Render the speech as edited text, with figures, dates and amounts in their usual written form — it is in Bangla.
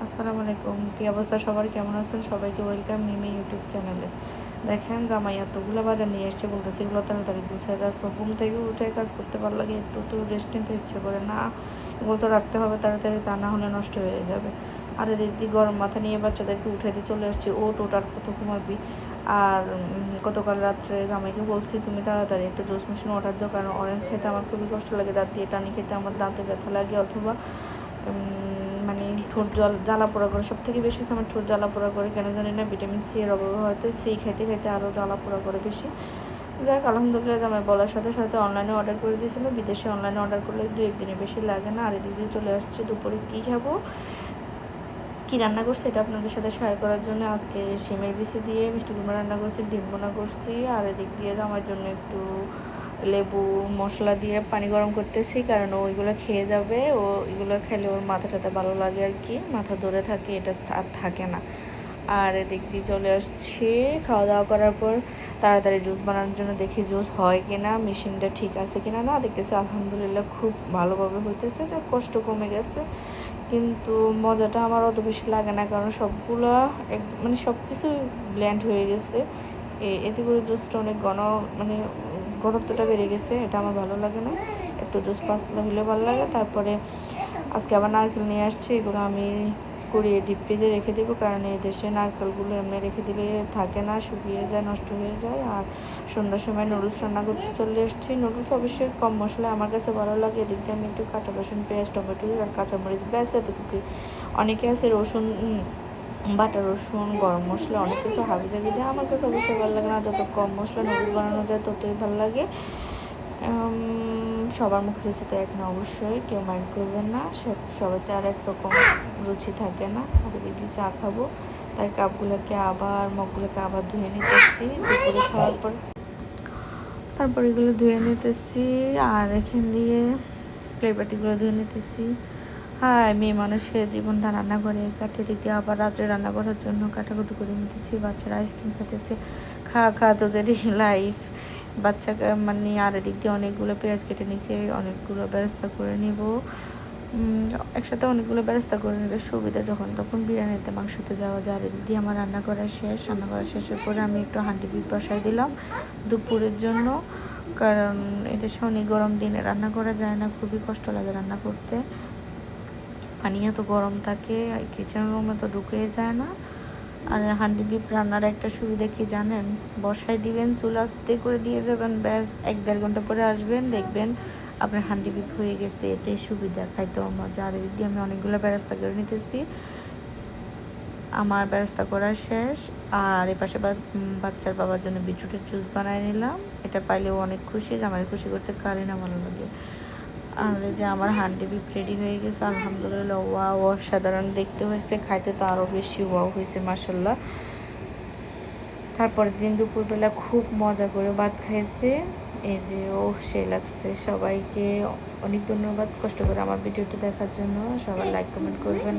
আসসালামু আলাইকুম। কি অবস্থা সবার, কেমন আছেন? সবাইকে ওয়েলকাম মিমি ইউটিউব চ্যানেলে। দেখেন জামাই এতগুলো বাজার নিয়ে এসছে, বলতেছে এগুলো তাড়াতাড়ি গুছিয়ে রাখো। ঘুম থেকে উঠে কাজ করতে ভালো লাগে, একটু তো রেস্ট নিতে ইচ্ছে করে না। এগুলো তো রাখতে হবে তাড়াতাড়ি, তা না হলে নষ্ট হয়ে যাবে। আর দিদি গরম মাথা নিয়ে বাচ্চাদেরকে উঠাইতে চলে আসছে, ও টোটার কত ঘুমাবি। আর গতকাল রাত্রে জামাইকে বলছি তুমি তাড়াতাড়ি একটা জুস মেশিন অর্ডার দাও, কারণ অরেঞ্জ খেতে আমার খুবই কষ্ট লাগে, দাঁত দিয়ে টানি খেতে আমার দাঁতে ব্যথা লাগে, অথবা মানে ঠোঁট জ্বালা পোড়া করে। সব থেকে বেশি আমার ঠোঁট জ্বালা পোড়া করে, কেন জানি না, ভিটামিন সি এর অভাবে হয়তো। সি খেতে খেতে আরও জ্বালা পোড়া করে বেশি। যাক আলহামদুলিল্লাহ, আমার বলার সাথে সাথে অনলাইনে অর্ডার করে দিয়েছিল। বিদেশে অনলাইনে অর্ডার করলে 2-1 দিনে বেশি লাগে না। আর এদিকে চলে আসছে দুপুরে কী খাবো, কী রান্না করছি এটা আপনাদের সাথে শেয়ার করার জন্য। আজকে শিমের বিচি দিয়ে মিষ্টি কুমড়া রান্না করছি, ডিম বোনা করছি। আর এদিক দিয়ে আমার জন্য একটু লেবু মশলা দিয়ে পানি গরম করতেছি, কারণ ওইগুলো খেয়ে যাবে। ও এগুলো খেলে ওর মাথাটাতে ভালো লাগে আর কি, মাথা ধরে থাকে, এটা আর থাকে না। আর এদিক দিয়ে চলে আসছি খাওয়া দাওয়া করার পর তাড়াতাড়ি জুস বানানোর জন্য, দেখি জুস হয় কিনা, মেশিনটা ঠিক আছে কিনা। না, দেখতেছি আলহামদুলিল্লাহ খুব ভালোভাবে হইতেছে, তো কষ্ট কমে গেছে। কিন্তু মজাটা আমার অত বেশি লাগে না, কারণ সবগুলো মানে সব কিছু ব্লেন্ড হয়ে গেছে। এতে করে জুসটা অনেক মানে ঘনত্বটা বেড়ে গেছে, এটা আমার ভালো লাগে না। একটু জুস পাতলা হলে ভালো লাগে। তারপরে আজকে আবার নারকেল নিয়ে আসছি, এগুলো আমি কুড়িয়ে ডিপ ফ্রিজে রেখে দেবো, কারণ এই দেশে নারকেলগুলো এমনি রেখে দিলে থাকে না, শুকিয়ে যায়, নষ্ট হয়ে যায়। আর সন্ধ্যার সময় নুডলস রান্না করতে চলে এসেছি। নুডলস অবশ্যই কম মশলায় আমার কাছে ভালো লাগে। এদিক দিয়ে আমি একটু কাঁচা রসুন, পেঁয়াজ, টমেটো আর কাঁচামরিচ, ব্যাস এতটুকুই। অনেকে আছে রসুন, বাটা রসুন, গরম মশলা, অনেক কিছু হাবি জাবি দিয়ে। আমার কাছে অবশ্যই ভালো লাগে না, যত কম মশলা নুডলস বানানো যায় ততই ভালো লাগে। সবার মুখ রুচি তো এক না, অবশ্যই কেউ মাইন্ড করবেন না, সবাইতে আর এক রকম রুচি থাকে না। আর দিদি চা খাবো, তাই মগগুলোকে আবার ধুয়ে নিতেছি দুপুরে খাওয়ার পর। তারপর এগুলো ধুয়ে নিতেছি, আর এখান দিয়ে প্লেট ধুয়ে নিতেছি। হ্যাঁ, মেয়ে মানুষের জীবনটা রান্না করে কাটিয়ে দিতে, আবার রাত্রে রান্না করার জন্য কাটাকুটি করে নিতেছি। বাচ্চারা আইসক্রিম খেতেছে, খা তোদেরই লাইফ। বাচ্চাকে মানে, আর এদিক দিয়ে অনেকগুলো পেঁয়াজ কেটে নিছি, অনেকগুলো ব্যবস্থা করে নিব। একসাথে অনেকগুলো ব্যবস্থা করে নিলে সুবিধা, যখন তখন বিরিয়ানিতে মাংসতে দেওয়া যায়। আর এদিক দিয়ে আমার রান্না করা শেষের পরে আমি একটু হাঁডি বিপ বসাই দিলাম দুপুরের জন্য, কারণ এদেশে অনেক গরম দিনে রান্না করা যায় না, খুবই কষ্ট লাগে রান্না করতে। পানি এত গরম থাকে, কিচেন রুমে তো ঢুকে যায় না। আর হাঁডি বিপ রান্নার একটা সুবিধা কি জানেন, বসাই দিবেন, চুল আস্তে করে দিয়ে যাবেন, ব্যাস 1-1.5 ঘন্টা পরে আসবেন, দেখবেন আপনার হাঁডি বিপ হয়ে গেছে। এটাই সুবিধা, খাইতেও মজা। আর এদিক দিয়ে আমি অনেকগুলো ব্যবস্থা করে নিতেছি, আমার ব্যবস্থা করা শেষ। আর এ পাশে বাচ্চার বাবার জন্য বিটরুটের জুস বানাই নিলাম, এটা পাইলেও অনেক খুশি, আমার খুশি করতে কারই না ভালো লাগে। আর যে আমার হান্ডি বিপ রেডি হয়ে গেছে, আলহামদুলিল্লাহ, ওয়াও, অসাধারণ দেখতে হয়েছে, খাইতে তো আরও বেশি ওয়াও হয়েছে মাশাল্লাহ। তারপরের দিন দুপুরবেলা খুব মজা করে ভাত খাইছে, এই যে সে লাগছে। সবাইকে অনেক ধন্যবাদ কষ্ট করে আমার ভিডিওটা দেখার জন্য। সবাই লাইক কমেন্ট করবেন।